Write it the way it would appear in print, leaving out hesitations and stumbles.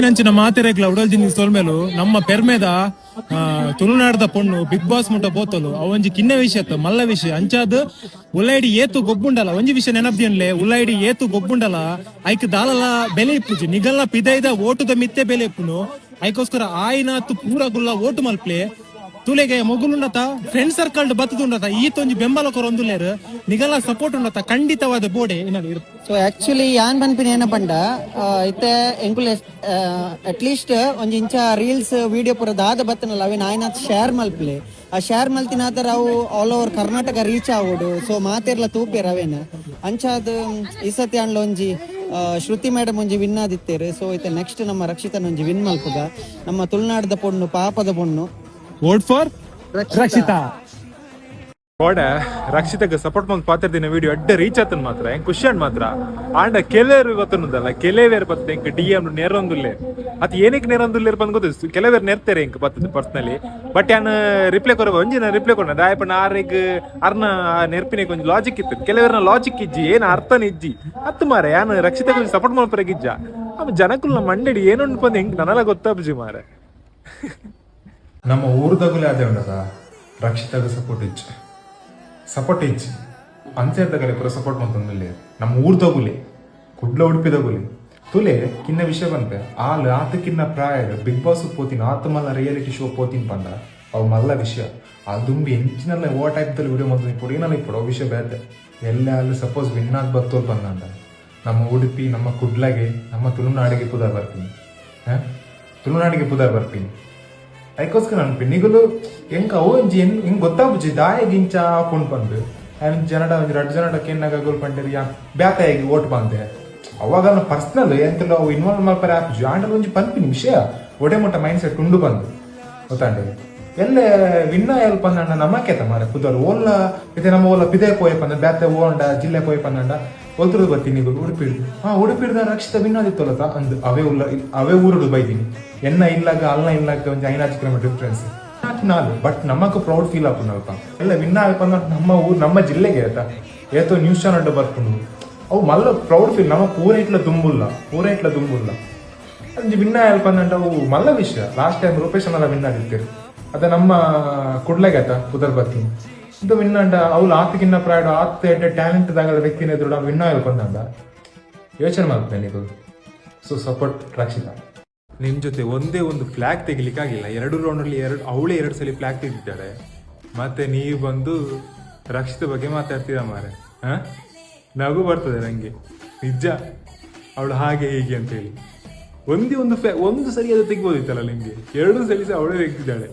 ನಂಚಿನ ಮಾತೆರೆಗ್ಲ ಉಡಲ್ ಜಿನ್ನಿ ಸೋಲ್ಮೇಲು ನಮ್ಮ ಪೆರ್ಮೆದ ತುಳುನಾಡದ ಪೊಣ್ಣು ಬಿಗ್ ಬಾಸ್ ಮುಟ್ಟ ಬೋತಲು ಅವಂಜಿ ಕಿನ್ನ ವಿಷಯ ಮಲ್ಲ ವಿಷಯ ಅಂಚಾದ್ ಉಳ್ಳಾಯಿಡಿ ಏತು ಗೊಬ್ಬುಂಡಲ ಒಂಜಿ ವಿಷಯ ನೆನಪ್ದಿಯನ್ಲೆ ಉಳ್ಳಾಯಿಡಿ ಏತು ಗೊಬ್ಬುಂಡಲ ಐಕ್ ದಾಲಲ ಬೆಲೆ ಇಪ್ಪುಜಿ ನಿಗಲ್ನ ಪಿದೈದ ಓಟುದ ಮಿತ್ತೆ ಬೆಲೆ ಇಪ್ಪುನು ಐಕೋಸ್ಕರ ಆಯ್ನಾತು ಪೂರ ಗುಲ್ಲ ಓಟು ಮಲ್ಪ್ಲೆ ತುಲೆಗೆ ಮೊಗುಲುಂಡತ ಫ್ರೆಂಡ್ ಸರ್ಕಲ್ ಬತ್ತದುಂಡತ ಈತೊಂಜಿ ಬೆಂಬಲ ಕೊರೊಂದುಲ್ಲೇರು ನಿಗಲ ಸಪೋರ್ಟ್ ಉಂಡತ ಖಂಡಿತವಾದ ಬೋಡೆ ಇನ್ನಲ್ಲಿ ಸೊ ಆಕ್ಚುಲಿ ಯಾನ್ ಬನ್ಪಿನ ಏನ ಪಂಡ ಇತ್ತೆ ಎಂಕುಲೆ ಅಟ್ಲೀಸ್ಟ್ ಒಂಜಿ ಇಂಚ ರೀಲ್ಸ್ ವಿಡಿಯೋ ಪೂರ ದಾದ ಬತ್ತನಲ್ಲ ಅವೇನ್ ಆಯ್ನಾತ್ ಶೇರ್ ಮಲ್ಪ್ಲೆ ಆ ಶೇರ್ ಮಲ್ತಿನಾತರ ಅವು ಆಲ್ ಓವರ್ ಕರ್ನಾಟಕ ರೀಚ್ ಆವೋಡು ಸೊ ಮಾತೆರ್ಲ ತೂಪೇರ್ ಅವೇನ ಅಂಚಾದ್ ಈ ಸತಿ ಅಂಡ್ಲ ಒಂಜಿ ಶ್ರುತಿ ಮೇಡಮ್ ಒಂಜಿ ವಿನ್ ಆದಿತ್ತೇರು ಸೊ ಇತ್ತೆ ನೆಕ್ಸ್ಟ್ ನಮ್ಮ ರಕ್ಷಿತನ ಒಂಜಿ ವಿನ್ ಮಲ್ಪುಗ ನಮ್ಮ ತುಳುನಾಡದ ಪೊಣ್ಣು ಪಾಪದ ಪೊಣ್ಣು ವೋಟ್ ಫಾರ್ ರಕ್ಷಿತಾ ಕೋಡೆ ರಕ್ಷಿತಗೆ ಸಪೋರ್ಟ್ ಮಂತ್ ಪಾತಿರ್ದಿನ ವಿಡಿಯೋ ಅಡ್ಡ ರೀಚ್ ಆತನ್ ಮಾತ್ರ ಹೆಂಗ್ ಖುಷಿ ಅಂಡ್ ಮಾತ್ರ ಆಂಡ ಕೆಲವೇರು ಗೊತ್ತನ್ನದಲ್ಲ ಕೆಲವೇರು ಬರ್ತದೆ ಹೆಂಗ್ ಡಿ ಎಂ ನೇರೊಂದುಲ್ಲೆ ಅತ್ ಏನಕ್ಕೆ ನೇರೊಂದುಲ್ಲೇರ್ ಬಂದ್ ಗೊತ್ತು ಕೆಲವೇರು ನೇರ್ತಾರೆ ಹೆಂಗ್ ಬರ್ತದೆ ಪರ್ಸನಲಿ ಬಟ್ ಯಾನ್ ರಿಪ್ಲೈ ಕೊರ ಒಂಜಿ ನಾನು ರಿಪ್ಲೈ ಕೊಡ ದಾಯಪಣ್ಣ ಆರೆಗ್ ಅರ್ನ ನೆರ್ಪಿನ ಒಂಜಿ ಲಾಜಿಕ್ ಇತ್ತು ಕೆಲವೇರ್ನ ಲಾಜಿಕ್ ಇಜ್ಜಿ ಏನ್ ಅರ್ಥನ ಇಜ್ಜಿ ಹತ್ತು ಮಾರೆ ಯಾನ್ ರಕ್ಷಿತಗೆ ಸಪೋರ್ಟ್ ಮಲ್ಪರಾಗಿಜ್ಜ ಅವ ಜನಕ್ಕುಲ್ಲ ಮಂಡಡಿ ಏನೊಂದು ಬಂದು ಹೆಂಗ್ ನನಲ್ಲ ಗೊತ್ತಾಬ್ಜಿ ಮಾರೆ ನಮ್ಮ ಊರ್ದಾಗಲೇ ಅದೇ ಉಂಡದ ರಕ್ಷಿತಾಗ ಸಪೋರ್ಟ್ ಇಚ್ಚಿ ಅಂಚೆರ್ದಾಗಲೇ ಪೂರ ಸಪೋರ್ಟ್ ಮಾಡ್ತಂದಲ್ಲಿ ನಮ್ಮ ಊರ್ದಾಗುಲಿ ಕುಡ್ಲ ಉಡುಪಿದಾಗುಲಿ ತುಲೆ ಕಿನ್ನ ವಿಷಯ ಬಂತೆ ಆತಕ್ಕಿನ್ನ ಪ್ರಾಯ ಬಿಗ್ ಬಾಸ್ ಪೋತಿನ ಆತ ಮಲ್ಲ ರಿಯಾಲಿಟಿ ಶೋ ಪೋತಿನ ಪಂಡ ಅವು ಮಲ್ಲ ವಿಷಯ ದುಂಬಿ ಎಂಚಿನಲ್ಲ ಓ ಟೈಪ್ದಲ್ಲಿ ವಿಡಿಯೋ ಮಾಡ್ತೀನಿ ಕೂಡ ಏನಲ್ಲ ಇಪ್ಪಡು ವಿಷಯ ಬೇಡ ಎಲ್ಲ ಅಲ್ಲಿ ಸಪೋಸ್ ವಿನ್ನಾಗ್ ಬರ್ತೋಲ್ ಬಂದಂಡ ನಮ್ಮ ಉಡುಪಿ ನಮ್ಮ ಕುಡ್ಲಾಗೆ ನಮ್ಮ ತುಳುನಾಡಿಗೆ ಪುದಾರ್ ಬರ್ತೀನಿ ತುಳುನಾಡಿಗೆ ಪುದಾರ್ ಬರ್ತೀನಿ ಅದಕ್ಕೋಸ್ಕರ ಅನ್ಪಿ ನಿಗಲು ಹೆಂಗ ಅವು ಹೆಂಗ್ ಗೊತ್ತಾಗ್ಬುಜಿ ದಾಯಿಗೆ ಇಂಚ ಹಾಕೊಂಡ್ ಬಂದು ಜನಡ ಒಂದ್ 2 ಜನಡ ಕೆನ್ನಾಗ ಗೋಲ್ಪಂಡರಿ ಬ್ಯಾತಾಗಿ ಓಟ್ ಬಂದೆ ಅವಾಗ ಪರ್ಸನಲ್ ಎಂತೆಲ್ಲ ಅವು ಇನ್ವಾಲ್ವ್ ಮಾಡ್ಪಾರೆ ಆಪುಜಿ ಆಂಡಲ್ ಒಂಜಿ ಪನ್ಪಿನ ವಿಷಯ ಒಡೆ ಮೊಟ್ಟ ಮೈಂಡ್ ಸೆಟ್ ಉಂಡು ಬಂದು ಗೊತ್ತಾಂಡೆ ಎಲ್ಲೇ ವಿನ್ನ ಎಲ್ ಪಂದಂಡ ನಮ್ಮಕೇತ ಮಾರೆ ಪುದರ್ ಓಲ್ಲ ಇದೆ ನಮ್ಮ ಓಲ್ಲ ಪಿದೆ ಪೋಯ್ ಪಂದ ಬ್ಯಾತೆ ಓಂಡ ಜಿಲ್ಲೆ ಪೋಯ್ ಪಂದಂಡ ಒಲ್ತರು ಬರ್ತೀನಿ ಉಡುಪಿಡ್ದು ಉಡುಪಿಡ್ದ ರಕ್ಷಿತ ಭಿನ್ನಾದಿತ್ತಲ್ಲತ ಅಂದ್ ಅವೇ ಊರುಡು ಬೈದೀನಿ ಎನ್ನ ಇಲ್ಲಾಗ ಅಲ್ಲ ಇಲ್ಲಾಗ ಒಂದು 5 ಕಿಲೋಮೀಟರ್ ಡಿಫ್ರೆನ್ಸ್ ನಾಲ್ ಬಟ್ ನಮಕ್ ಪ್ರೌಡ್ ಫೀಲ್ ಆಪುನಲ್ಪ ಎಲ್ಲ ವಿನ್ನ ಆಯ್ಪಂದ ನಮ್ಮ ಊರು ನಮ್ಮ ಜಿಲ್ಲೆಗೆ ಆಯ್ತಾ ಏತೋ ನ್ಯೂಸ್ ಚಾನಲ್ ಬರ್ಕೊಂಡು ಅವು ಮಲ್ಲ ಪ್ರೌಡ್ ಫೀಲ್ ನಮ್ಮ ಪೂರ ಇಟ್ಲ ದುಂಬುಲ್ಲ ಅಂಜಿ ವಿನ್ನ ಆಯ್ಪಂದಂಡ ಅವು ಮಲ್ಲ ವಿಷಯ ಲಾಸ್ಟ್ ಟೈಮ್ ರೂಪೇಶ್ ಅನ್ನಲ್ಲ ವಿನ್ ಆಗಿರ್ತೀರಿ ಅದ ನಮ್ಮ ಕುಡ್ಲೆಗೆ ಆಯ್ತಾ ಪುದರ್ ಬರ್ತೀನಿ ಇದು ವಿನ್ನಂಡ ಅವ್ಲು ಆತಗಿನ್ನ ಪ್ರಾಯ ಆತ ಎಡ್ಡೆ ಟ್ಯಾಲೆಂಟ್ ದಾಗದ ವ್ಯಕ್ತಿನ ಎದುರು ವಿನ್ನ ಬಂದಂಡ ಯೋಚನೆ ಮಾಡ್ತೇನೆ ಇದು ಸೊ ಸಪೋರ್ಟ್ ರಕ್ಷಿತಾ ನಿಮ್ ಜೊತೆ ಒಂದೇ ಒಂದು ಫ್ಲಾಗ್ ತೆಗಿಲಿಕ್ಕಾಗಿಲ್ಲ 2 ರೌಂಡಲ್ಲಿ ಅವಳೇ 2 ಸಲ ಫ್ಲಾಗ್ ತೆಗಿದ್ದಾಳೆ ಮತ್ತೆ ನೀವು ಬಂದು ರಕ್ಷಿತ ಬಗ್ಗೆ ಮಾತಾಡ್ತೀರಾ ಮಾರೆ ನಗು ಬರ್ತದೆ ನಂಗೆ ನಿಜ ಅವಳು ಹಾಗೆ ಹೀಗೆ ಅಂತ ಹೇಳಿ ಒಂದು ಸರಿ ಅದು ತೆಗಿಬೋದಿತ್ತಲ್ಲ ನಿಮ್ಗೆ 2 ಸಲ ಅವಳೇ ತೆಗ್ದಿದ್ದಾಳೆ